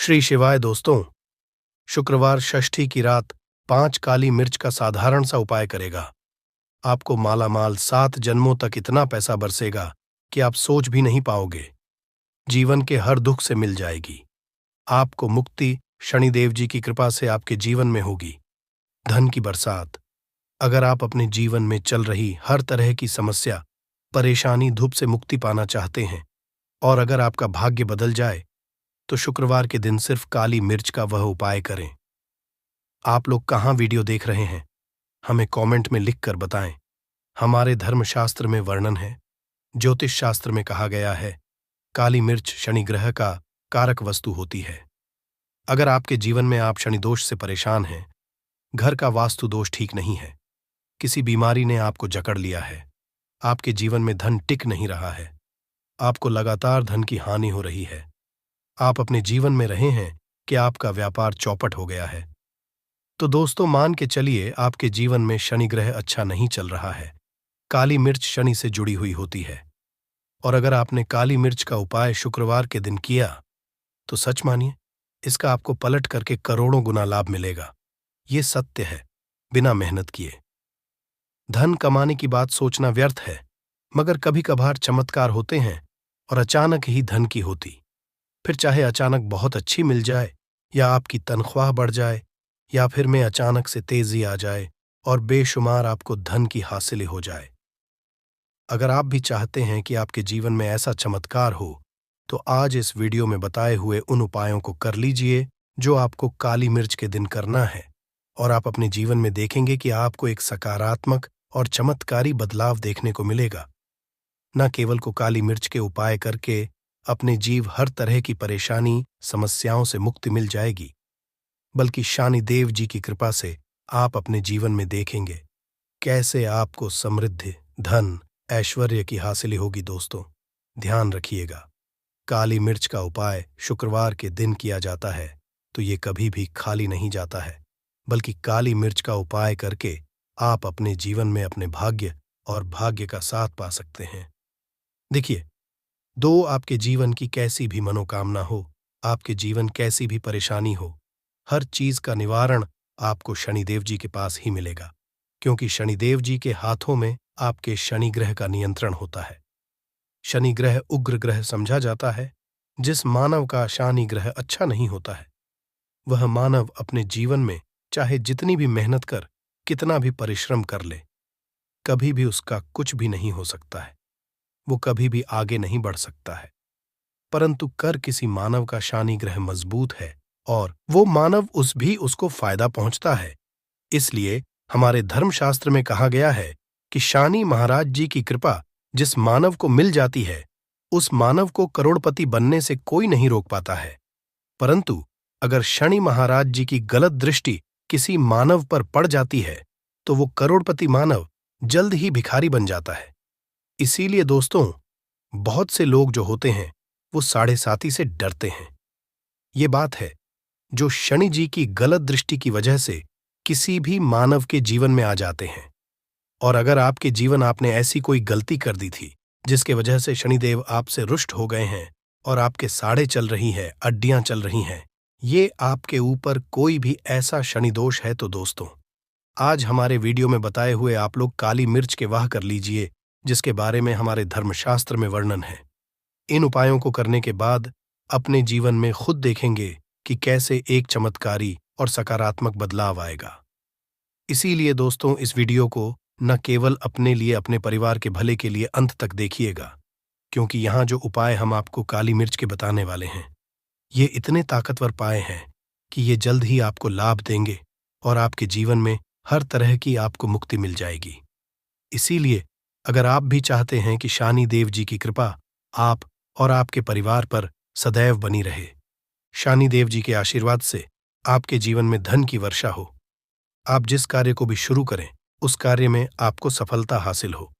श्री शिवाय दोस्तों। शुक्रवार षष्ठी की रात 5 काली मिर्च का साधारण सा उपाय करेगा। आपको मालामाल 7 जन्मों तक इतना पैसा बरसेगा कि आप सोच भी नहीं पाओगे। जीवन के हर दुख से मिल जाएगी। आपको मुक्ति शनिदेव जी की कृपा से आपके जीवन में होगी। धन की बरसात। अगर आप अपने जीवन में चल रही हर तरह की समस्या, परेशानी, धूप से मुक्ति पाना चाहते हैं और अगर आपका भाग्य बदल जाए तो शुक्रवार के दिन सिर्फ काली मिर्च का वह उपाय करें। आप लोग कहाँ वीडियो देख रहे हैं, हमें कमेंट में लिखकर बताएं। हमारे धर्मशास्त्र में वर्णन है, ज्योतिष शास्त्र में कहा गया है, काली मिर्च शनि ग्रह का कारक वस्तु होती है। अगर आपके जीवन में आप शनि दोष से परेशान हैं, घर का वास्तु दोष ठीक नहीं है, किसी बीमारी ने आपको जकड़ लिया है, आपके जीवन में धन टिक नहीं रहा है, आपको लगातार धन की हानि हो रही है, आप अपने जीवन में रहे हैं कि आपका व्यापार चौपट हो गया है, तो दोस्तों मान के चलिए आपके जीवन में शनि ग्रह अच्छा नहीं चल रहा है। काली मिर्च शनि से जुड़ी हुई होती है और अगर आपने काली मिर्च का उपाय शुक्रवार के दिन किया तो सच मानिए इसका आपको पलट करके करोड़ों गुना लाभ मिलेगा। ये सत्य है, बिना मेहनत किए। धन कमाने की बात सोचना व्यर्थ है, मगर कभी कभार चमत्कार होते हैं और अचानक ही धन की होती। फिर चाहे अचानक बहुत अच्छी मिल जाए या आपकी तनख्वाह बढ़ जाए या फिर में अचानक से तेजी आ जाए और बेशुमार आपको धन की हासिल हो जाए। अगर आप भी चाहते हैं कि आपके जीवन में ऐसा चमत्कार हो तो आज इस वीडियो में बताए हुए उन उपायों को कर लीजिए जो आपको काली मिर्च के दिन करना है और आप अपने जीवन में देखेंगे कि आपको एक सकारात्मक और चमत्कारी बदलाव देखने को मिलेगा। न केवल को काली मिर्च के उपाय करके अपने जीव हर तरह की परेशानी, समस्याओं से मुक्ति मिल जाएगी, बल्कि शनिदेव जी की कृपा से आप अपने जीवन में देखेंगे कैसे आपको समृद्धि, धन, ऐश्वर्य की हासिल होगी। दोस्तों ध्यान रखिएगा, काली मिर्च का उपाय शुक्रवार के दिन किया जाता है तो ये कभी भी खाली नहीं जाता है, बल्कि काली मिर्च का उपाय करके आप अपने जीवन में अपने भाग्य और भाग्य का साथ पा सकते हैं। देखिए, दो आपके जीवन की कैसी भी मनोकामना हो, आपके जीवन कैसी भी परेशानी हो, हर चीज का निवारण आपको शनिदेव जी के पास ही मिलेगा, क्योंकि शनिदेव जी के हाथों में आपके शनि ग्रह का नियंत्रण होता है। शनि ग्रह उग्र ग्रह समझा जाता है। जिस मानव का शनि ग्रह अच्छा नहीं होता है वह मानव अपने जीवन में चाहे जितनी भी मेहनत कर, कितना भी परिश्रम कर ले, कभी भी उसका कुछ भी नहीं हो सकता है, वो कभी भी आगे नहीं बढ़ सकता है। परंतु कर किसी मानव का शनि ग्रह मजबूत है और वो मानव उसको फायदा पहुंचता है। इसलिए हमारे धर्मशास्त्र में कहा गया है कि शनि महाराज जी की कृपा जिस मानव को मिल जाती है उस मानव को करोड़पति बनने से कोई नहीं रोक पाता है। परंतु अगर शनि महाराज जी की गलत दृष्टि किसी मानव पर पड़ जाती है तो वो करोड़पति मानव जल्द ही भिखारी बन जाता है। इसीलिए दोस्तों बहुत से लोग जो होते हैं वो साढ़े साती से डरते हैं। ये बात है जो शनि जी की गलत दृष्टि की वजह से किसी भी मानव के जीवन में आ जाते हैं। और अगर आपके जीवन आपने ऐसी कोई गलती कर दी थी जिसके वजह से शनिदेव आपसे रुष्ट हो गए हैं और आपके साड़े चल रही है, अड्डियां चल रही हैं, ये आपके ऊपर कोई भी ऐसा शनि दोष है तो दोस्तों आज हमारे वीडियो में बताए हुए आप लोग काली मिर्च के वाह कर लीजिए, जिसके बारे में हमारे धर्मशास्त्र में वर्णन है। इन उपायों को करने के बाद अपने जीवन में खुद देखेंगे कि कैसे एक चमत्कारी और सकारात्मक बदलाव आएगा। इसीलिए दोस्तों इस वीडियो को न केवल अपने लिए, अपने परिवार के भले के लिए अंत तक देखिएगा, क्योंकि यहाँ जो उपाय हम आपको काली मिर्च के बताने वाले हैं ये इतने ताकतवर पाए हैं कि ये जल्द ही आपको लाभ देंगे और आपके जीवन में हर तरह की आपको मुक्ति मिल जाएगी। इसीलिए अगर आप भी चाहते हैं कि शनिदेव जी की कृपा आप और आपके परिवार पर सदैव बनी रहे, शनिदेव जी के आशीर्वाद से आपके जीवन में धन की वर्षा हो, आप जिस कार्य को भी शुरू करें उस कार्य में आपको सफलता हासिल हो,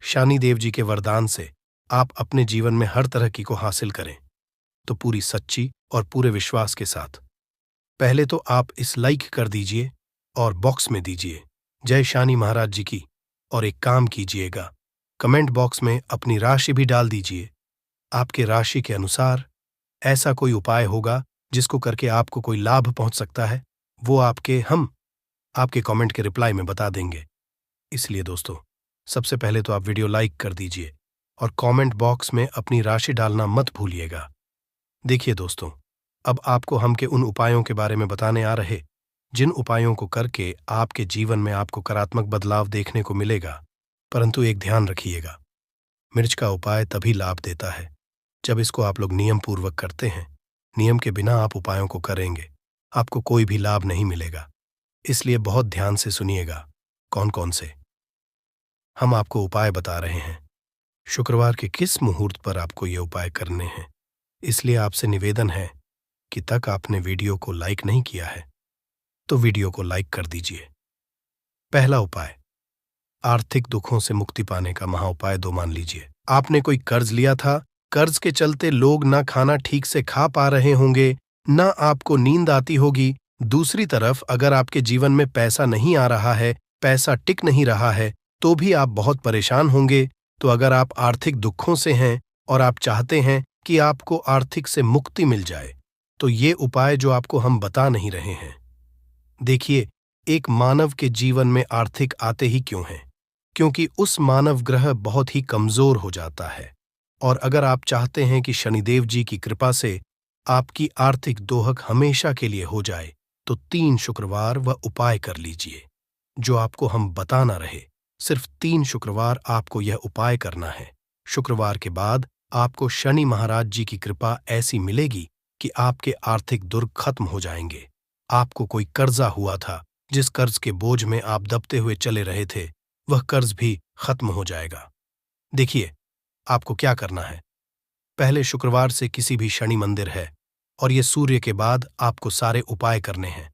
शनिदेव जी के वरदान से आप अपने जीवन में हर तरह की को हासिल करें, तो पूरी सच्ची और पूरे विश्वास के साथ पहले तो आप इस लाइक कर दीजिए और बॉक्स में दीजिए जय शनि महाराज जी की, और एक काम कीजिएगा, कमेंट बॉक्स में अपनी राशि भी डाल दीजिए। आपके राशि के अनुसार ऐसा कोई उपाय होगा जिसको करके आपको कोई लाभ पहुंच सकता है, वो हम आपके कमेंट के रिप्लाई में बता देंगे। इसलिए दोस्तों, सबसे पहले तो आप वीडियो लाइक कर दीजिए और कमेंट बॉक्स में अपनी राशि डालना मत भूलिएगा। देखिए दोस्तों, अब आपको हम के उन उपायों के बारे में बताने आ रहे, जिन उपायों को करके आपके जीवन में आपको सकारात्मक बदलाव देखने को मिलेगा। परंतु एक ध्यान रखिएगा, मिर्च का उपाय तभी लाभ देता है जब इसको आप लोग नियम पूर्वक करते हैं। नियम के बिना आप उपायों को करेंगे, आपको कोई भी लाभ नहीं मिलेगा। इसलिए बहुत ध्यान से सुनिएगा कौन कौन से हम आपको उपाय बता रहे हैं, शुक्रवार के किस मुहूर्त पर आपको ये उपाय करने हैं। इसलिए आपसे निवेदन है कि तक आपने वीडियो को लाइक नहीं किया है तो वीडियो को लाइक कर दीजिए। पहला उपाय, आर्थिक दुखों से मुक्ति पाने का महा उपाय 2 मान लीजिए। आपने कोई कर्ज लिया था, कर्ज के चलते लोग ना खाना ठीक से खा पा रहे होंगे, ना आपको नींद आती होगी। दूसरी तरफ अगर आपके जीवन में पैसा नहीं आ रहा है, पैसा टिक नहीं रहा है, तो भी आप बहुत परेशान होंगे। तो अगर आप आर्थिक दुखों से हैं और आप चाहते हैं कि आपको आर्थिक से मुक्ति मिल जाए, तो ये उपाय जो आपको हम बता नहीं रहे हैं। देखिए, एक मानव के जीवन में आर्थिक आते ही क्यों हैं? क्योंकि उस मानव ग्रह बहुत ही कमजोर हो जाता है। और अगर आप चाहते हैं कि शनिदेव जी की कृपा से आपकी आर्थिक दोहक हमेशा के लिए हो जाए, तो 3 शुक्रवार वह उपाय कर लीजिए जो आपको हम बता ना रहे। सिर्फ 3 शुक्रवार आपको यह उपाय करना है। शुक्रवार के बाद आपको शनि महाराज जी की कृपा ऐसी मिलेगी कि आपके आर्थिक दुर्ग खत्म हो जाएंगे। आपको कोई कर्जा हुआ था, जिस कर्ज के बोझ में आप दबते हुए चले रहे थे, वह कर्ज भी खत्म हो जाएगा। देखिए, आपको क्या करना है। पहले शुक्रवार से किसी भी शनि मंदिर है और ये सूर्य के बाद आपको सारे उपाय करने हैं।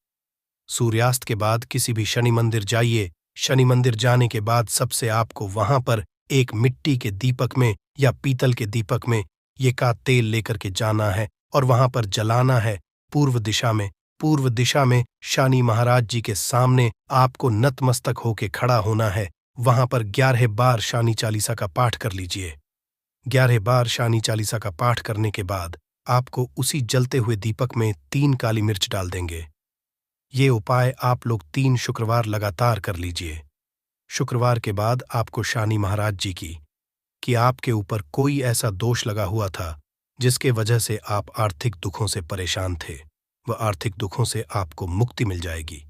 सूर्यास्त के बाद किसी भी शनि मंदिर जाइए। शनि मंदिर जाने के बाद सबसे आपको वहां पर एक मिट्टी के दीपक में या पीतल के दीपक में ये का तेल लेकर के जाना है और वहां पर जलाना है पूर्व दिशा में। पूर्व दिशा में शनि महाराज जी के सामने आपको नतमस्तक होके खड़ा होना है। वहां पर 11 बार शनि चालीसा का पाठ कर लीजिए। 11 बार शनि चालीसा का पाठ करने के बाद आपको उसी जलते हुए दीपक में 3 काली मिर्च डाल देंगे। ये उपाय आप लोग 3 शुक्रवार लगातार कर लीजिए। शुक्रवार के बाद आपको शनि महाराज जी की कि आपके ऊपर कोई ऐसा दोष लगा हुआ था जिसके वजह से आप आर्थिक दुखों से परेशान थे, वह आर्थिक दुखों से आपको मुक्ति मिल जाएगी।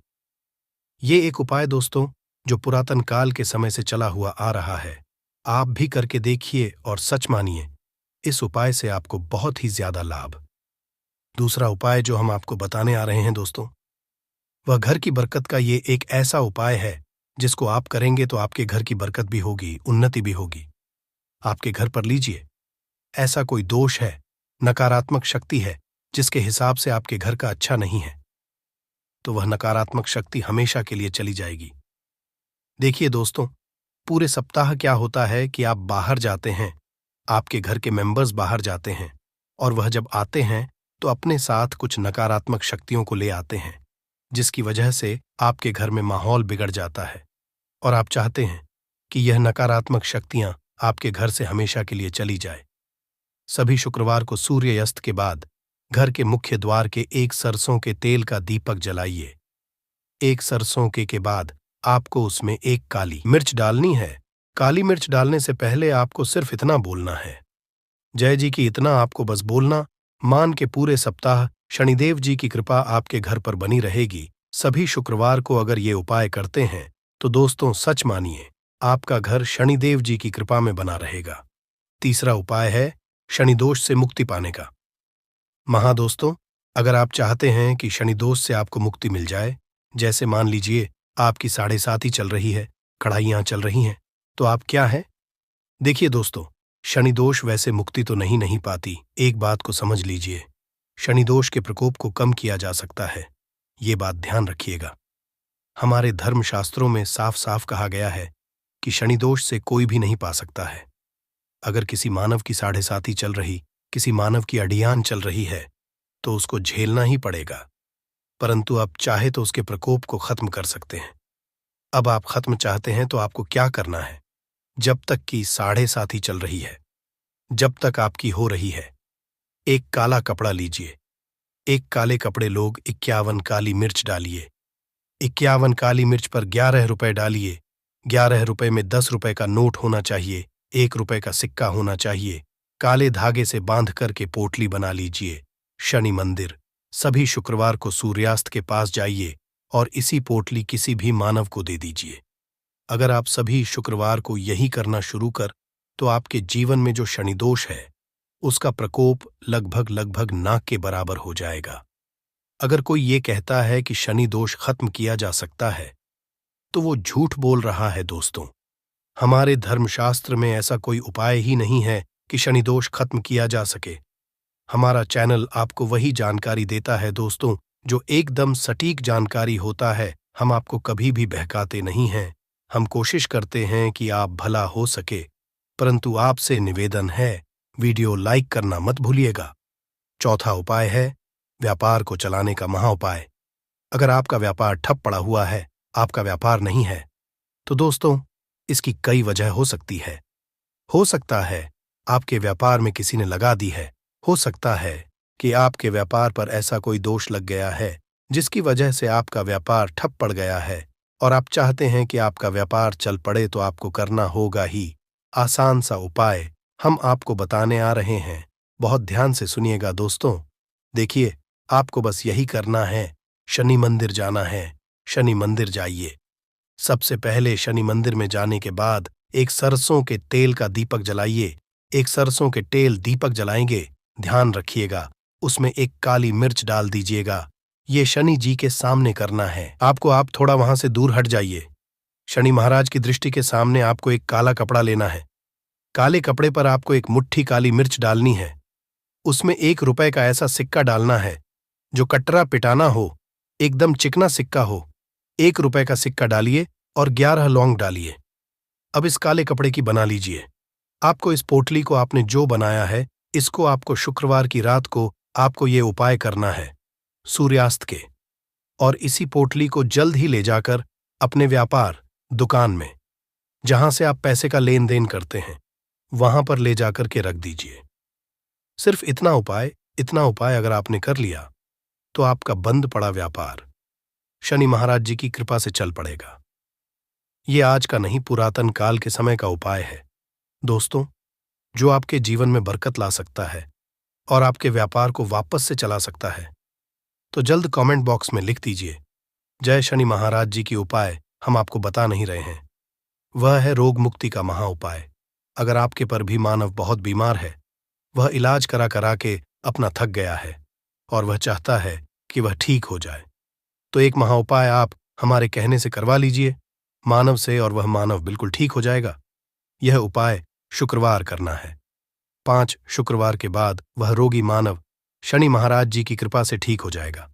ये एक उपाय दोस्तों जो पुरातन काल के समय से चला हुआ आ रहा है। आप भी करके देखिए और सच मानिए, इस उपाय से आपको बहुत ही ज्यादा लाभ। दूसरा उपाय जो हम आपको बताने आ रहे हैं दोस्तों, वह घर की बरकत का ये एक ऐसा उपाय है जिसको आप करेंगे तो आपके घर की बरकत भी होगी, उन्नति भी होगी। आपके घर पर लीजिए, ऐसा कोई दोष है, नकारात्मक शक्ति है जिसके हिसाब से आपके घर का अच्छा नहीं है, तो वह नकारात्मक शक्ति हमेशा के लिए चली जाएगी। देखिए दोस्तों, पूरे सप्ताह क्या होता है कि आप बाहर जाते हैं, आपके घर के मेंबर्स बाहर जाते हैं और वह जब आते हैं तो अपने साथ कुछ नकारात्मक शक्तियों को ले आते हैं, जिसकी वजह से आपके घर में माहौल बिगड़ जाता है और आप चाहते हैं कि यह नकारात्मक शक्तियां आपके घर से हमेशा के लिए चली जाए। सभी शुक्रवार को सूर्यास्त के बाद घर के मुख्य द्वार के एक सरसों के तेल का दीपक जलाइए। एक सरसों के बाद आपको उसमें एक काली मिर्च डालनी है। काली मिर्च डालने से पहले आपको सिर्फ इतना बोलना है, जय जी की। इतना आपको बस बोलना। मान के पूरे सप्ताह शनिदेव जी की कृपा आपके घर पर बनी रहेगी। सभी शुक्रवार को अगर ये उपाय करते हैं तो दोस्तों सच मानिए, आपका घर शनिदेव जी की कृपा में बना रहेगा। तीसरा उपाय है शनिदोष से मुक्ति पाने का। महादोस्तों, अगर आप चाहते हैं कि शनिदोष से आपको मुक्ति मिल जाए, जैसे मान लीजिए आपकी 7.5 चल रही है, कढ़ाइयां चल रही हैं, तो आप क्या है। देखिए दोस्तों, शनिदोष वैसे मुक्ति तो नहीं पाती। एक बात को समझ लीजिए, शनिदोष के प्रकोप को कम किया जा सकता है, ये बात ध्यान रखिएगा। हमारे धर्मशास्त्रों में साफ साफ कहा गया है कि शनिदोष से कोई भी नहीं पा सकता है। अगर किसी मानव की 7.5 चल रही, किसी मानव की अड़ियान चल रही है, तो उसको झेलना ही पड़ेगा। परंतु आप चाहे तो उसके प्रकोप को खत्म कर सकते हैं। अब आप खत्म चाहते हैं तो आपको क्या करना है, जब तक कि 7.5 चल रही है, जब तक आपकी हो रही है, एक काला कपड़ा लीजिए, एक काले कपड़े लोग 51 काली मिर्च डालिए। 51 काली मिर्च पर 11 रुपए डालिए। 11 रुपए में 10 रुपए का नोट होना चाहिए, 1 रुपए का सिक्का होना चाहिए। काले धागे से बांध करके पोटली बना लीजिए। शनि मंदिर, सभी शुक्रवार को सूर्यास्त के पास जाइए और इसी पोटली किसी भी मानव को दे दीजिए। अगर आप सभी शुक्रवार को यही करना शुरू कर, तो आपके जीवन में जो शनि दोष है उसका प्रकोप लगभग नाक के बराबर हो जाएगा। अगर कोई ये कहता है कि शनि दोष खत्म किया जा सकता है, तो वो झूठ बोल रहा है दोस्तों। हमारे धर्मशास्त्र में ऐसा कोई उपाय ही नहीं है कि शनि दोष खत्म किया जा सके। हमारा चैनल आपको वही जानकारी देता है दोस्तों, जो एकदम सटीक जानकारी होता है। हम आपको कभी भी बहकाते नहीं हैं। हम कोशिश करते हैं कि आप भला हो सके, परंतु आपसे निवेदन है, वीडियो लाइक करना मत भूलिएगा। चौथा उपाय है व्यापार को चलाने का महाउपाय। अगर आपका व्यापार ठप पड़ा हुआ है, आपका व्यापार नहीं है, तो दोस्तों इसकी कई वजह हो सकती है। हो सकता है आपके व्यापार में किसी ने लगा दी है। हो सकता है कि आपके व्यापार पर ऐसा कोई दोष लग गया है जिसकी वजह से आपका व्यापार ठप पड़ गया है और आप चाहते हैं कि आपका व्यापार चल पड़े, तो आपको करना होगा ही आसान सा उपाय हम आपको बताने आ रहे हैं। बहुत ध्यान से सुनिएगा दोस्तों। देखिए, आपको बस यही करना है, शनि मंदिर जाना है। शनि मंदिर जाइए। सबसे पहले शनि मंदिर में जाने के बाद एक सरसों के तेल का दीपक जलाइए। एक सरसों के तेल दीपक जलाएंगे, ध्यान रखिएगा, उसमें एक काली मिर्च डाल दीजिएगा। ये शनि जी के सामने करना है आपको। आप थोड़ा वहां से दूर हट जाइए। शनि महाराज की दृष्टि के सामने आपको एक काला कपड़ा लेना है। काले कपड़े पर आपको एक मुट्ठी काली मिर्च डालनी है। उसमें 1 रुपए का ऐसा सिक्का डालना है जो कटरा पिटाना हो, एकदम चिकना सिक्का हो। 1 रुपए का सिक्का डालिए और 11 लौंग डालिए। अब इस काले कपड़े की बना लीजिए। आपको इस पोटली को आपने जो बनाया है, इसको आपको शुक्रवार की रात को आपको ये उपाय करना है सूर्यास्त के, और इसी पोटली को जल्द ही ले जाकर अपने व्यापार दुकान में, जहां से आप पैसे का लेन देन करते हैं, वहां पर ले जाकर के रख दीजिए। सिर्फ इतना उपाय अगर आपने कर लिया, तो आपका बंद पड़ा व्यापार शनि महाराज जी की कृपा से चल पड़ेगा। ये आज का नहीं, पुरातन काल के समय का उपाय है दोस्तों, जो आपके जीवन में बरकत ला सकता है और आपके व्यापार को वापस से चला सकता है। तो जल्द कमेंट बॉक्स में लिख दीजिए, जय शनि महाराज जी की उपाय हम आपको बता नहीं रहे हैं। वह है रोग मुक्ति का महा उपाय। अगर आपके पर भी मानव बहुत बीमार है, वह इलाज करा करा के अपना थक गया है और वह चाहता है कि वह ठीक हो जाए, तो एक महा उपाय आप हमारे कहने से करवा लीजिए मानव से, और वह मानव बिल्कुल ठीक हो जाएगा। यह उपाय शुक्रवार करना है। 5 शुक्रवार के बाद वह रोगी मानव शनि महाराज जी की कृपा से ठीक हो जाएगा।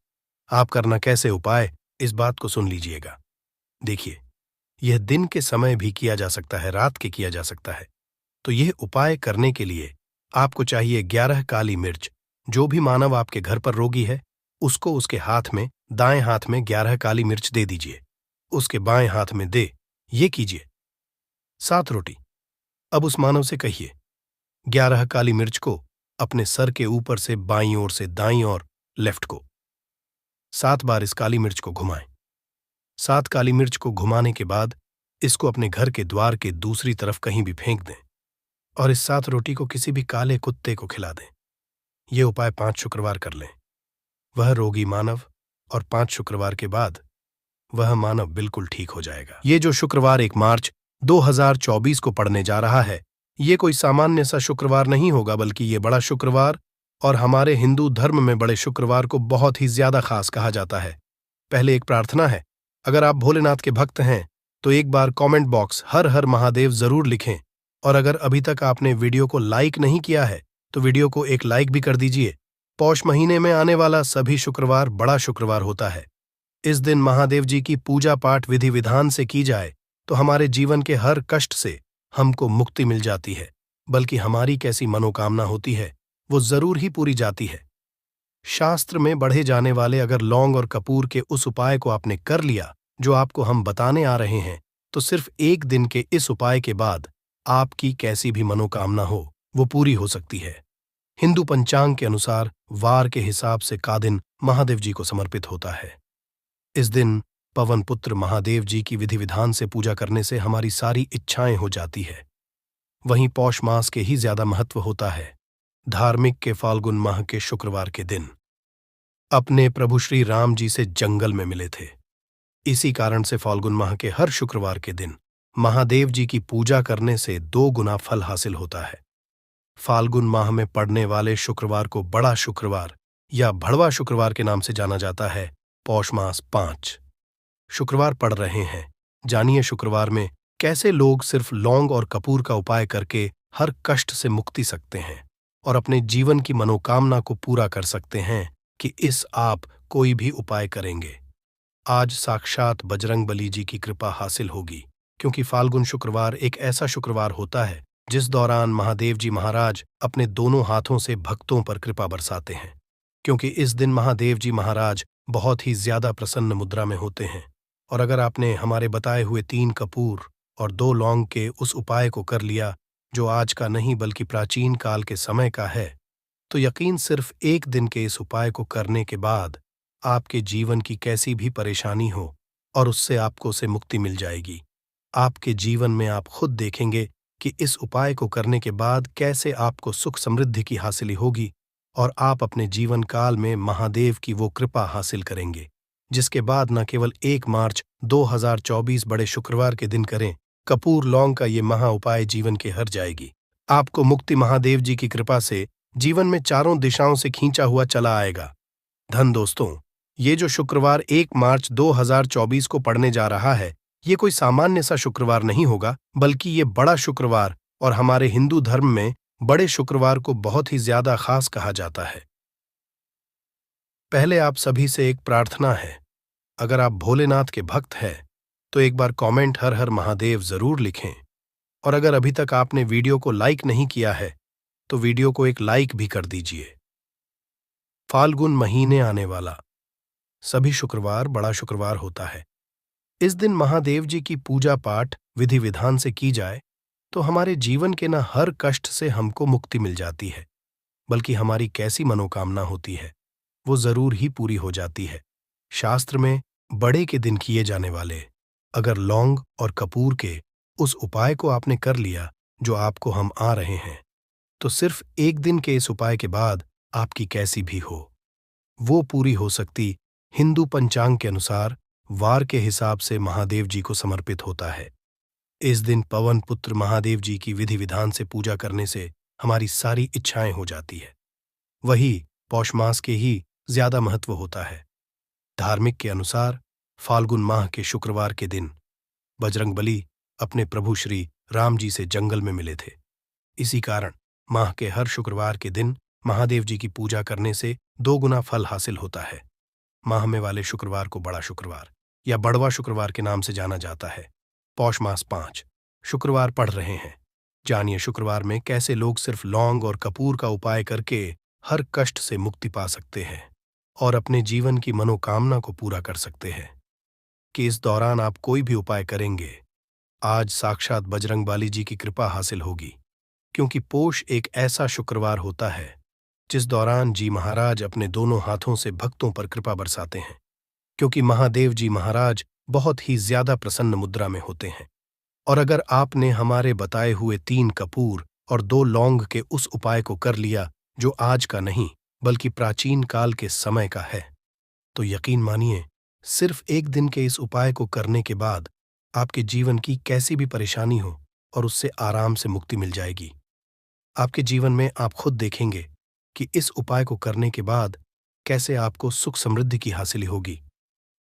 आप करना कैसे उपाय, इस बात को सुन लीजिएगा। देखिए, यह दिन के समय भी किया जा सकता है, रात के किया जा सकता है। तो यह उपाय करने के लिए आपको चाहिए 11 काली मिर्च। जो भी मानव आपके घर पर रोगी है, उसको उसके हाथ में, दाएं हाथ में 11 काली मिर्च दे दीजिए। उसके बाएं हाथ में दे ये कीजिए 7 रोटी। अब उस मानव से कहिए 11 काली मिर्च को अपने सर के ऊपर से बाईं ओर से दाईं और लेफ्ट को 7 बार इस काली मिर्च को घुमाएं। 7 काली मिर्च को घुमाने के बाद इसको अपने घर के द्वार के दूसरी तरफ कहीं भी फेंक दें और इस 7 रोटी को किसी भी काले कुत्ते को खिला दें। ये उपाय 5 शुक्रवार कर लें। वह रोगी मानव, और 5 शुक्रवार के बाद वह मानव बिल्कुल ठीक हो जाएगा। ये जो शुक्रवार 1 मार्च 2024 को पड़ने जा रहा है, ये कोई सामान्य सा शुक्रवार नहीं होगा, बल्कि ये बड़ा शुक्रवार, और हमारे हिंदू धर्म में बड़े शुक्रवार को बहुत ही ज्यादा खास कहा जाता है। पहले एक प्रार्थना है, अगर आप भोलेनाथ के भक्त हैं तो एक बार कमेंट बॉक्स हर हर महादेव जरूर लिखें, और अगर अभी तक आपने वीडियो को लाइक नहीं किया है तो वीडियो को एक लाइक भी कर दीजिए। पौष महीने में आने वाला सभी शुक्रवार बड़ा शुक्रवार होता है। इस दिन महादेव जी की पूजा पाठ विधि विधान से की जाए तो हमारे जीवन के हर कष्ट से हमको मुक्ति मिल जाती है, बल्कि हमारी कैसी मनोकामना होती है वो जरूर ही पूरी जाती है। शास्त्र में बढ़े जाने वाले अगर लौंग और कपूर के उस उपाय को आपने कर लिया जो आपको हम बताने आ रहे हैं, तो सिर्फ एक दिन के इस उपाय के बाद आपकी कैसी भी मनोकामना हो वो पूरी हो सकती है। हिंदू पंचांग के अनुसार वार के हिसाब से का दिन महादेव जी को समर्पित होता है। इस दिन पवन पुत्र महादेव जी की विधि विधान से पूजा करने से हमारी सारी इच्छाएं हो जाती है। वहीं पौष मास के ही ज्यादा महत्व होता है। धार्मिक के फाल्गुन माह के शुक्रवार के दिन अपने प्रभु श्री राम जी से जंगल में मिले थे। इसी कारण से फाल्गुन माह के हर शुक्रवार के दिन महादेव जी की पूजा करने से 2 गुना फल हासिल होता है। फाल्गुन माह में पड़ने वाले शुक्रवार को बड़ा शुक्रवार या भड़वा शुक्रवार के नाम से जाना जाता है। पौष मास 5 शुक्रवार पड़ रहे हैं। जानिए शुक्रवार में कैसे लोग सिर्फ लौंग और कपूर का उपाय करके हर कष्ट से मुक्ति सकते हैं और अपने जीवन की मनोकामना को पूरा कर सकते हैं कि इस आप कोई भी उपाय करेंगे। आज साक्षात बजरंगबली जी की कृपा हासिल होगी, क्योंकि फाल्गुन शुक्रवार एक ऐसा शुक्रवार होता है जिस दौरान महादेव जी महाराज अपने दोनों हाथों से भक्तों पर कृपा बरसाते हैं। क्योंकि इस दिन महादेव जी महाराज बहुत ही ज्यादा प्रसन्न मुद्रा में होते हैं। और अगर आपने हमारे बताए हुए 3 कपूर और 2 लौंग के उस उपाय को कर लिया, जो आज का नहीं बल्कि प्राचीन काल के समय का है, तो यकीन सिर्फ 1 दिन के इस उपाय को करने के बाद आपके जीवन की कैसी भी परेशानी हो और उससे आपको से मुक्ति मिल जाएगी। आपके जीवन में आप खुद देखेंगे कि इस उपाय को करने के बाद कैसे आपको सुख समृद्धि की हासिल होगी और आप अपने जीवन काल में महादेव की वो कृपा हासिल करेंगे, जिसके बाद न केवल 1 मार्च 2024 बड़े शुक्रवार के दिन करें कपूर लौंग का ये महा उपाय जीवन के हर जाएगी। आपको मुक्ति महादेव जी की कृपा से जीवन में चारों दिशाओं से खींचा हुआ चला आएगा। धन दोस्तों, ये जो शुक्रवार 1 मार्च 2024 को पड़ने जा रहा है, ये कोई सामान्य सा शुक्रवार नहीं होगा, बल्कि ये बड़ा शुक्रवार और हमारे हिंदू धर्म में बड़े शुक्रवार को बहुत ही ज्यादा खास कहा जाता है। पहले आप सभी से एक प्रार्थना है, अगर आप भोलेनाथ के भक्त हैं तो एक बार कमेंट हर हर महादेव जरूर लिखें। और अगर अभी तक आपने वीडियो को लाइक नहीं किया है तो वीडियो को एक लाइक भी कर दीजिए। फाल्गुन महीने आने वाला सभी शुक्रवार बड़ा शुक्रवार होता है। इस दिन महादेव जी की पूजा पाठ विधि विधान से की जाए तो हमारे जीवन के न हर कष्ट से हमको मुक्ति मिल जाती है, बल्कि हमारी कैसी मनोकामना होती है वो जरूर ही पूरी हो जाती है। शास्त्र में बड़े के दिन किए जाने वाले अगर लौंग और कपूर के उस उपाय को आपने कर लिया जो आपको हम आ रहे हैं, तो सिर्फ 1 दिन के इस उपाय के बाद आपकी कैसी भी हो वो पूरी हो सकती हिंदू पंचांग के अनुसार वार के हिसाब से महादेव जी को समर्पित होता है। इस दिन पवन पुत्र महादेव जी की विधि विधान से पूजा करने से हमारी सारी इच्छाएं हो जाती है। वही पौष मास के ही ज्यादा महत्व होता है। धार्मिक के अनुसार फाल्गुन माह के शुक्रवार के दिन बजरंगबली अपने प्रभु श्री राम जी से जंगल में मिले थे। इसी कारण माह के हर शुक्रवार के दिन महादेव जी की पूजा करने से 2 गुना फल हासिल होता है। माह में वाले शुक्रवार को बड़ा शुक्रवार या बड़वा शुक्रवार के नाम से जाना जाता है। पौष मास 5 शुक्रवार पड़ रहे हैं। जानिए शुक्रवार में कैसे लोग सिर्फ लौंग और कपूर का उपाय करके हर कष्ट से मुक्ति पा सकते हैं और अपने जीवन की मनोकामना को पूरा कर सकते हैं। कि इस दौरान आप कोई भी उपाय करेंगे, आज साक्षात बजरंगबली जी की कृपा हासिल होगी, क्योंकि पोष एक ऐसा शुक्रवार होता है जिस दौरान जी महाराज अपने दोनों हाथों से भक्तों पर कृपा बरसाते हैं। क्योंकि महादेव जी महाराज बहुत ही ज्यादा प्रसन्न मुद्रा में होते हैं। और अगर आपने हमारे बताए हुए 3 कपूर और 2 लौंग के उस उपाय को कर लिया जो आज का नहीं बल्कि प्राचीन काल के समय का है, तो यकीन मानिए सिर्फ 1 दिन के इस उपाय को करने के बाद आपके जीवन की कैसी भी परेशानी हो और उससे आराम से मुक्ति मिल जाएगी। आपके जीवन में आप खुद देखेंगे कि इस उपाय को करने के बाद कैसे आपको सुख समृद्धि की हासिल होगी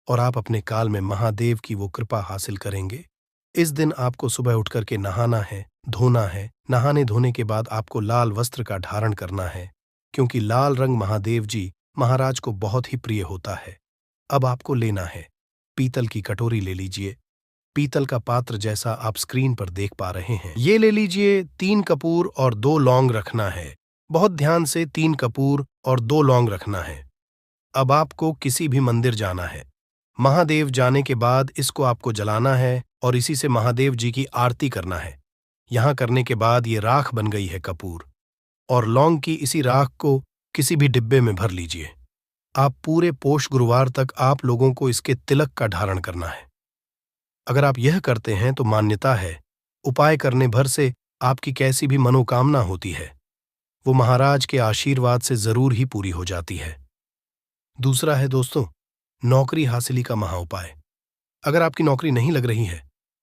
और आप अपने काल में महादेव की वो कृपा हासिल करेंगे। इस दिन आपको सुबह उठ करके नहाना है, धोना है। नहाने धोने के बाद आपको लाल वस्त्र का धारण करना है, क्योंकि लाल रंग महादेव जी महाराज को बहुत ही प्रिय होता है। अब आपको लेना है पीतल की कटोरी ले लीजिए। पीतल का पात्र जैसा आप स्क्रीन पर देख पा रहे हैं, ये ले लीजिए। 3 कपूर और 2 लौंग रखना है। बहुत ध्यान से 3 कपूर और 2 लौंग रखना है। अब आपको किसी भी मंदिर जाना है। महादेव जाने के बाद इसको आपको जलाना है और इसी से महादेव जी की आरती करना है। यहां करने के बाद ये राख बन गई है कपूर। और लौंग की इसी राख को किसी भी डिब्बे में भर लीजिए। आप पूरे पोष गुरुवार तक आप लोगों को इसके तिलक का धारण करना है। अगर आप यह करते हैं तो मान्यता है, उपाय करने भर से आपकी कैसी भी मनोकामना होती है, वो महाराज के आशीर्वाद से जरूर ही पूरी हो जाती है। दूसरा है दोस्तों, नौकरी हासिली का महाउपाय। अगर आपकी नौकरी नहीं लग रही है,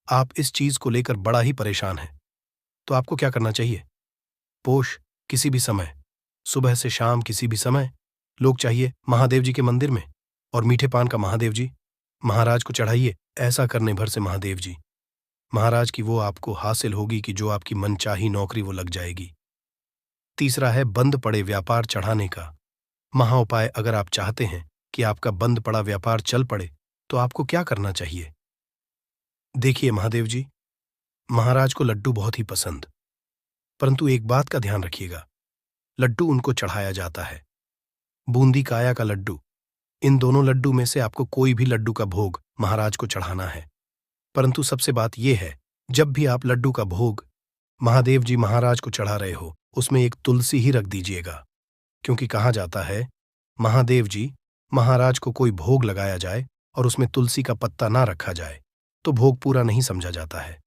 आप इस चीज को लेकर बड़ा ही परेशान हैं, तो आपको क्या करना चाहिए? पोष किसी भी समय, सुबह से शाम किसी भी समय, लोग चाहिए महादेव जी के मंदिर में और मीठे पान का महादेव जी महाराज को चढ़ाइए। ऐसा करने भर से महादेव जी महाराज की वो आपको हासिल होगी कि जो आपकी मनचाही नौकरी वो लग जाएगी। तीसरा है बंद पड़े व्यापार चढ़ाने का महाउपाय। अगर आप चाहते हैं कि आपका बंद पड़ा व्यापार चल पड़े, तो आपको क्या करना चाहिए? देखिए महादेव जी, महाराज को लड्डू बहुत ही पसंद, परंतु एक बात का ध्यान रखिएगा, लड्डू उनको चढ़ाया जाता है, बूंदी काया का लड्डू। इन दोनों लड्डू में से आपको कोई भी लड्डू का भोग महाराज को चढ़ाना है। परंतु सबसे बात यह है, जब भी आप लड्डू का भोग महादेव जी महाराज को चढ़ा रहे हो, उसमें एक तुलसी ही रख दीजिएगा, क्योंकि कहा जाता है महादेव जी महाराज को कोई भोग लगाया जाए और उसमें तुलसी का पत्ता ना रखा जाए तो भोग पूरा नहीं समझा जाता है।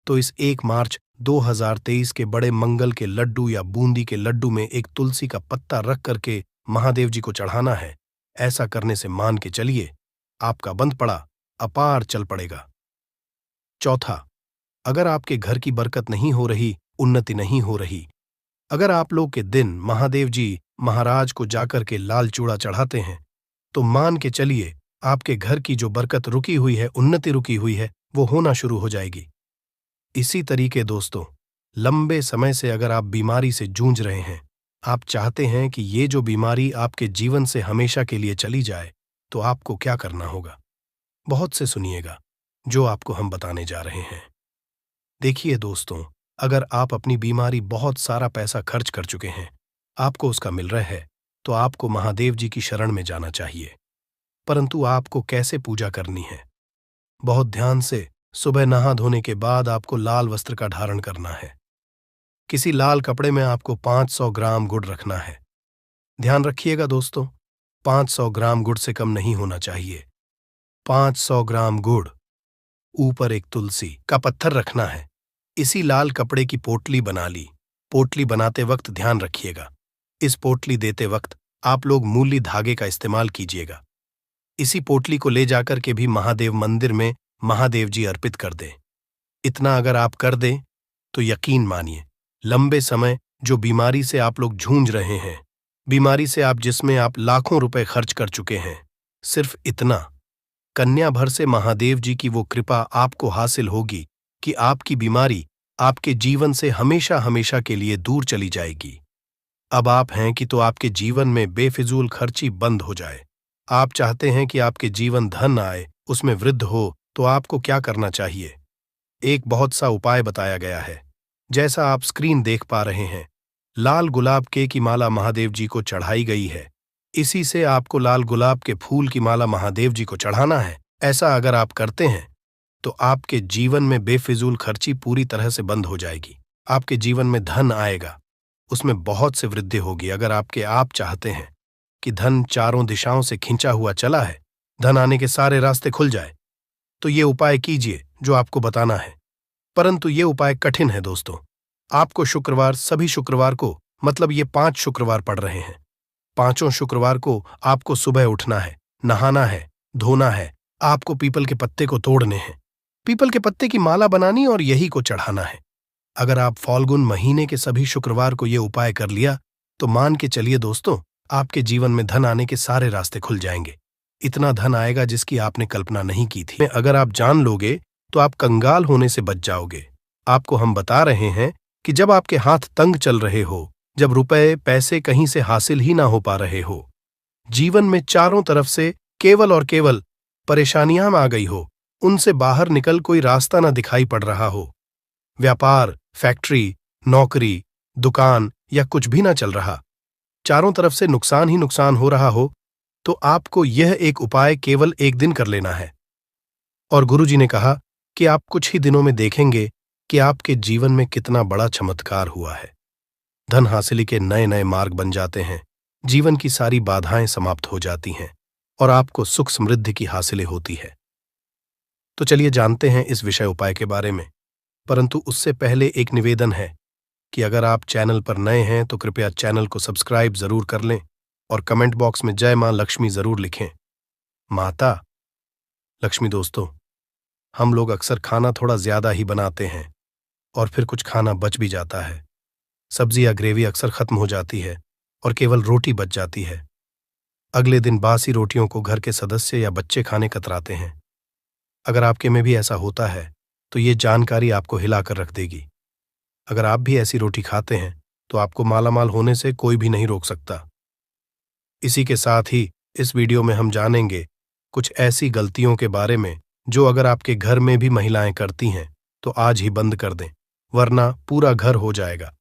तो इस 1 मार्च 2023 के बड़े मंगल के लड्डू या बूंदी के लड्डू में एक तुलसी का पत्ता रख करके महादेव जी को चढ़ाना है। ऐसा करने से मान के चलिए आपका बंद पड़ा अपार चल पड़ेगा। चौथा, अगर आपके घर की बरकत नहीं हो रही, उन्नति नहीं हो रही, अगर आप लोग के दिन महादेव जी महाराज को जाकर के लाल चूड़ा चढ़ाते हैं, तो मान के चलिए आपके घर की जो बरकत रुकी हुई है, उन्नति रुकी हुई है, वो होना शुरू हो जाएगी। इसी तरीके दोस्तों, लंबे समय से अगर आप बीमारी से जूझ रहे हैं, आप चाहते हैं कि ये जो बीमारी आपके जीवन से हमेशा के लिए चली जाए, तो आपको क्या करना होगा? बहुत से सुनिएगा जो आपको हम बताने जा रहे हैं। देखिए दोस्तों, अगर आप अपनी बीमारी बहुत सारा पैसा खर्च कर चुके हैं, आपको उसका मिल रहा है, तो आपको महादेव जी की शरण में जाना चाहिए। परंतु आपको कैसे पूजा करनी है? बहुत ध्यान से सुबह नहा धोने के बाद आपको लाल वस्त्र का धारण करना है। किसी लाल कपड़े में आपको 500 ग्राम गुड़ रखना है। ध्यान रखिएगा दोस्तों, 500 ग्राम गुड़ से कम नहीं होना चाहिए। 500 ग्राम गुड़, ऊपर एक तुलसी का पत्थर रखना है। इसी लाल कपड़े की पोटली बना ली। पोटली बनाते वक्त ध्यान रखिएगा, इस पोटली देते वक्त आप लोग मूली धागे का इस्तेमाल कीजिएगा। इसी पोटली को ले जाकर के भी महादेव मंदिर में महादेव जी अर्पित कर दें। इतना अगर आप कर दें तो यकीन मानिए, लंबे समय जो बीमारी से आप लोग जूझ रहे हैं, बीमारी से आप जिसमें आप लाखों रुपए खर्च कर चुके हैं, सिर्फ इतना कन्या भर से महादेव जी की वो कृपा आपको हासिल होगी कि आपकी बीमारी आपके जीवन से हमेशा हमेशा के लिए दूर चली जाएगी। अब आप हैं कि तो आपके जीवन में बेफिजूल खर्ची बंद हो जाए। आप चाहते हैं कि आपके जीवन धन आए, उसमें वृद्धि हो, तो आपको क्या करना चाहिए? एक बहुत सा उपाय बताया गया है, जैसा आप स्क्रीन देख पा रहे हैं। लाल गुलाब के की माला महादेव जी को चढ़ाई गई है। इसी से आपको लाल गुलाब के फूल की माला महादेव जी को चढ़ाना है। ऐसा अगर आप करते हैं तो आपके जीवन में बेफिजूल खर्ची पूरी तरह से बंद हो जाएगी। आपके जीवन में धन आएगा, उसमें बहुत से वृद्धि होगी। अगर आप चाहते हैं कि धन चारों दिशाओं से खींचा हुआ चला है, धन आने के सारे रास्ते खुल जाए, तो ये उपाय कीजिए जो आपको बताना है। परंतु ये उपाय कठिन है दोस्तों। आपको शुक्रवार, सभी शुक्रवार को, मतलब ये 5 शुक्रवार पड़ रहे हैं, 5 शुक्रवार को आपको सुबह उठना है, नहाना है, धोना है, आपको पीपल के पत्ते को तोड़ने हैं, पीपल के पत्ते की माला बनानी और यही को चढ़ाना है। अगर आप फाल्गुन महीने के सभी शुक्रवार को ये उपाय कर लिया, तो मान के चलिए दोस्तों, आपके जीवन में धन आने के सारे रास्ते खुल जाएंगे। इतना धन आएगा जिसकी आपने कल्पना नहीं की थी। अगर आप जान लोगे तो आप कंगाल होने से बच जाओगे। आपको हम बता रहे हैं कि जब आपके हाथ तंग चल रहे हो, जब रुपए पैसे कहीं से हासिल ही ना हो पा रहे हो, जीवन में चारों तरफ से केवल और केवल परेशानियां आ गई हो, उनसे बाहर निकल कोई रास्ता ना दिखाई पड़ रहा हो, व्यापार, फैक्ट्री, नौकरी, दुकान या कुछ भी ना चल रहा, चारों तरफ से नुकसान ही नुकसान हो रहा हो, तो आपको यह एक उपाय केवल एक दिन कर लेना है। और गुरुजी ने कहा कि आप कुछ ही दिनों में देखेंगे कि आपके जीवन में कितना बड़ा चमत्कार हुआ है। धन हासिली के नए नए मार्ग बन जाते हैं, जीवन की सारी बाधाएं समाप्त हो जाती हैं और आपको सुख समृद्धि की हासिलें होती है। तो चलिए जानते हैं इस विषय उपाय के बारे में, परंतु उससे पहले एक निवेदन है कि अगर आप चैनल पर नए हैं तो कृपया चैनल को सब्सक्राइब जरूर कर लें और कमेंट बॉक्स में जय मां लक्ष्मी जरूर लिखें। माता लक्ष्मी दोस्तों, हम लोग अक्सर खाना थोड़ा ज्यादा ही बनाते हैं और फिर कुछ खाना बच भी जाता है। सब्जी या ग्रेवी अक्सर खत्म हो जाती है और केवल रोटी बच जाती है। अगले दिन बासी रोटियों को घर के सदस्य या बच्चे खाने कतराते हैं। अगर आपके में भी ऐसा होता है तो ये जानकारी आपको हिलाकर रख देगी। अगर आप भी ऐसी रोटी खाते हैं तो आपको मालामाल होने से कोई भी नहीं रोक सकता। इसी के साथ ही इस वीडियो में हम जानेंगे कुछ ऐसी गलतियों के बारे में जो अगर आपके घर में भी महिलाएं करती हैं तो आज ही बंद कर दें, वरना पूरा घर हो जाएगा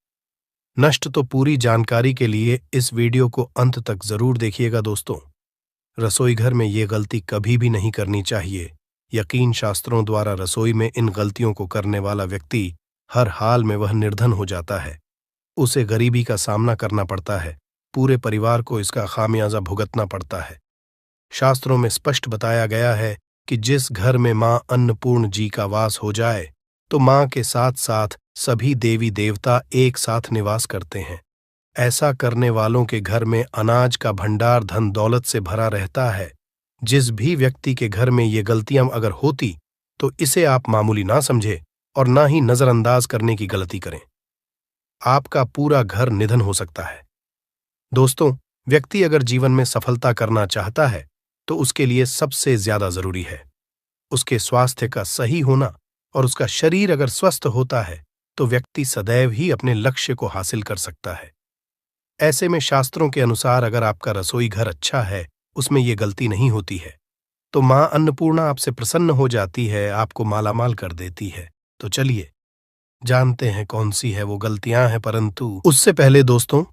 नष्ट। तो पूरी जानकारी के लिए इस वीडियो को अंत तक जरूर देखिएगा दोस्तों। रसोई घर में ये गलती कभी भी नहीं करनी चाहिए। यकीन शास्त्रों द्वारा रसोई में इन गलतियों को करने वाला व्यक्ति हर हाल में वह निर्धन हो जाता है, उसे गरीबी का सामना करना पड़ता है, पूरे परिवार को इसका खामियाजा भुगतना पड़ता है। शास्त्रों में स्पष्ट बताया गया है कि जिस घर में मां अन्नपूर्ण जी का वास हो जाए तो मां के साथ साथ सभी देवी देवता एक साथ निवास करते हैं। ऐसा करने वालों के घर में अनाज का भंडार धन दौलत से भरा रहता है। जिस भी व्यक्ति के घर में ये गलतियां अगर होती तो इसे आप मामूली ना समझे और ना ही नजरअंदाज करने की गलती करें। आपका पूरा घर निधन हो सकता है। दोस्तों, व्यक्ति अगर जीवन में सफलता करना चाहता है तो उसके लिए सबसे ज्यादा जरूरी है उसके स्वास्थ्य का सही होना, और उसका शरीर अगर स्वस्थ होता है तो व्यक्ति सदैव ही अपने लक्ष्य को हासिल कर सकता है। ऐसे में शास्त्रों के अनुसार अगर आपका रसोई घर अच्छा है, उसमें ये गलती नहीं होती है, तो मां अन्नपूर्णा आपसे प्रसन्न हो जाती है, आपको मालामाल कर देती है। तो चलिए जानते हैं कौन सी है वो गलतियां हैं, परंतु उससे पहले दोस्तों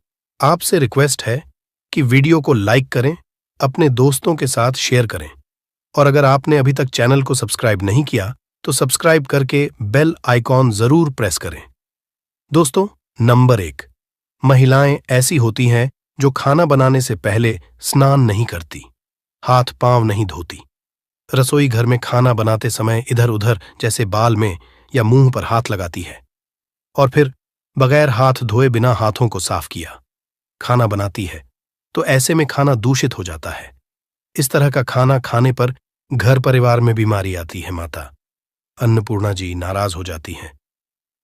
आपसे रिक्वेस्ट है कि वीडियो को लाइक करें, अपने दोस्तों के साथ शेयर करें, और अगर आपने अभी तक चैनल को सब्सक्राइब नहीं किया तो सब्सक्राइब करके बेल आइकॉन जरूर प्रेस करें। दोस्तों, नंबर 1, महिलाएं ऐसी होती हैं जो खाना बनाने से पहले स्नान नहीं करती, हाथ पांव नहीं धोती। रसोई घर में खाना बनाते समय इधर उधर जैसे बाल में या मुंह पर हाथ लगाती है और फिर बगैर हाथ धोए बिना हाथों को साफ किया खाना बनाती है, तो ऐसे में खाना दूषित हो जाता है। इस तरह का खाना खाने पर घर परिवार में बीमारी आती है। माता अन्नपूर्णा जी नाराज हो जाती हैं।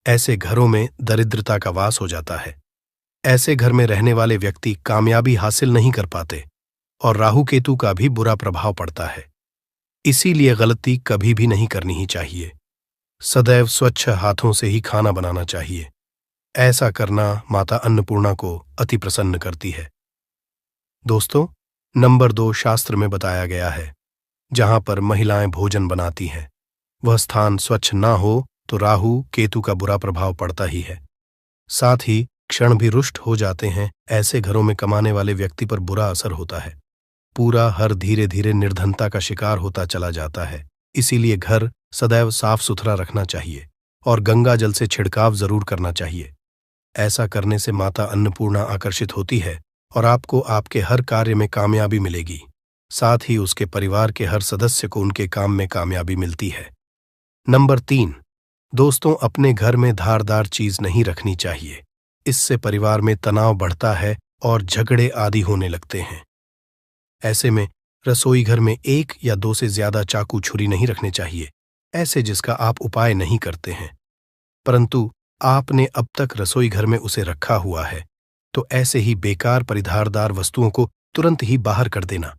ऐसे घरों में दरिद्रता का वास हो जाता है। ऐसे घर में रहने वाले व्यक्ति कामयाबी हासिल नहीं कर पाते और राहु केतु का भी बुरा प्रभाव पड़ता है। इसीलिए गलती कभी भी नहीं करनी ही चाहिए। सदैव स्वच्छ हाथों से ही खाना बनाना चाहिए। ऐसा करना माता अन्नपूर्णा को अति प्रसन्न करती है। दोस्तों, नंबर 2, शास्त्र में बताया गया है जहां पर महिलाएं भोजन बनाती हैं वह स्थान स्वच्छ ना हो तो राहु केतु का बुरा प्रभाव पड़ता ही है। साथ ही क्षण भी रुष्ट हो जाते हैं। ऐसे घरों में कमाने वाले व्यक्ति पर बुरा असर होता है। पूरा हर धीरे धीरे निर्धनता का शिकार होता चला जाता है। इसीलिए घर सदैव साफ सुथरा रखना चाहिए और गंगा जल से छिड़काव जरूर करना चाहिए। ऐसा करने से माता अन्नपूर्णा आकर्षित होती है और आपको आपके हर कार्य में कामयाबी मिलेगी। साथ ही उसके परिवार के हर सदस्य को उनके काम में कामयाबी मिलती है। नंबर 3, दोस्तों, अपने घर में धारदार चीज नहीं रखनी चाहिए। इससे परिवार में तनाव बढ़ता है और झगड़े आदि होने लगते हैं। ऐसे में रसोई घर में 1 या 2 से ज्यादा चाकू छुरी नहीं रखने चाहिए, ऐसे जिसका आप उपाय नहीं करते हैं, परंतु आपने अब तक रसोई घर में उसे रखा हुआ है, तो ऐसे ही बेकार परिधारदार वस्तुओं को तुरंत ही बाहर कर देना,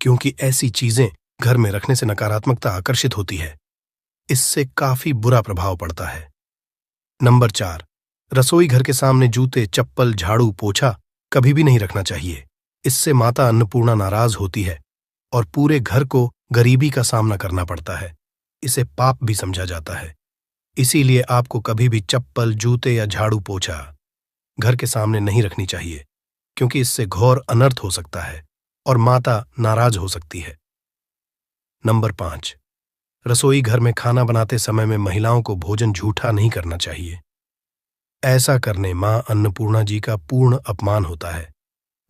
क्योंकि ऐसी चीजें घर में रखने से नकारात्मकता आकर्षित होती है। इससे काफी बुरा प्रभाव पड़ता है। नंबर 4, रसोई घर के सामने जूते, चप्पल, झाड़ू, पोछा कभी भी नहीं रखना चाहिए। इससे माता अन्नपूर्णा नाराज होती है और पूरे घर को गरीबी का सामना करना पड़ता है। इसे पाप भी समझा जाता है। इसीलिए आपको कभी भी चप्पल, जूते या झाड़ू, पोछा घर के सामने नहीं रखनी चाहिए, क्योंकि इससे घोर अनर्थ हो सकता है और माता नाराज हो सकती है। नंबर 5, रसोई घर में खाना बनाते समय में महिलाओं को भोजन झूठा नहीं करना चाहिए। ऐसा करने मां अन्नपूर्णा जी का पूर्ण अपमान होता है।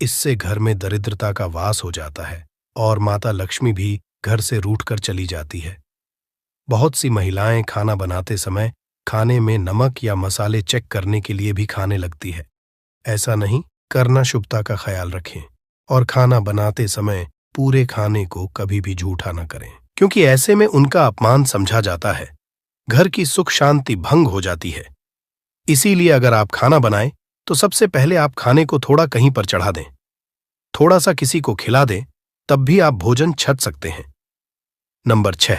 इससे घर में दरिद्रता का वास हो जाता है और माता लक्ष्मी भी घर से रूठकर चली जाती है। बहुत सी महिलाएं खाना बनाते समय खाने में नमक या मसाले चेक करने के लिए भी खाने लगती है। ऐसा नहीं करना, शुभता का ख्याल रखें और खाना बनाते समय पूरे खाने को कभी भी झूठा न करें, क्योंकि ऐसे में उनका अपमान समझा जाता है। घर की सुख शांति भंग हो जाती है। इसीलिए अगर आप खाना बनाएं तो सबसे पहले आप खाने को थोड़ा कहीं पर चढ़ा दें, थोड़ा सा किसी को खिला दें, तब भी आप भोजन छक सकते हैं। नंबर 6,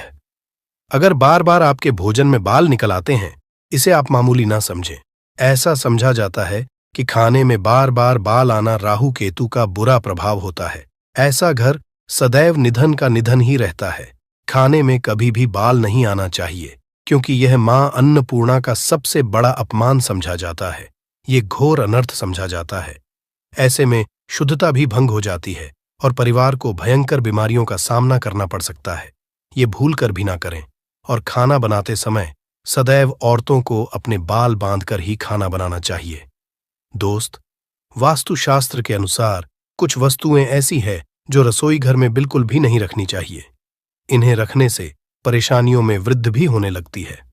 अगर बार बार आपके भोजन में बाल निकल आते हैं, इसे आप मामूली ना समझें। ऐसा समझा जाता है कि खाने में बार बार बाल आना राहु केतु का बुरा प्रभाव होता है। ऐसा घर सदैव निधन का निधन ही रहता है। खाने में कभी भी बाल नहीं आना चाहिए, क्योंकि यह मां अन्नपूर्णा का सबसे बड़ा अपमान समझा जाता है। ये घोर अनर्थ समझा जाता है। ऐसे में शुद्धता भी भंग हो जाती है और परिवार को भयंकर बीमारियों का सामना करना पड़ सकता है। ये भूल कर भी ना करें और खाना बनाते समय सदैव औरतों को अपने बाल बांधकर ही खाना बनाना चाहिए। दोस्त, वास्तुशास्त्र के अनुसार कुछ वस्तुएं ऐसी हैं जो रसोई घर में बिल्कुल भी नहीं रखनी चाहिए। इन्हें रखने से परेशानियों में वृद्धि भी होने लगती है।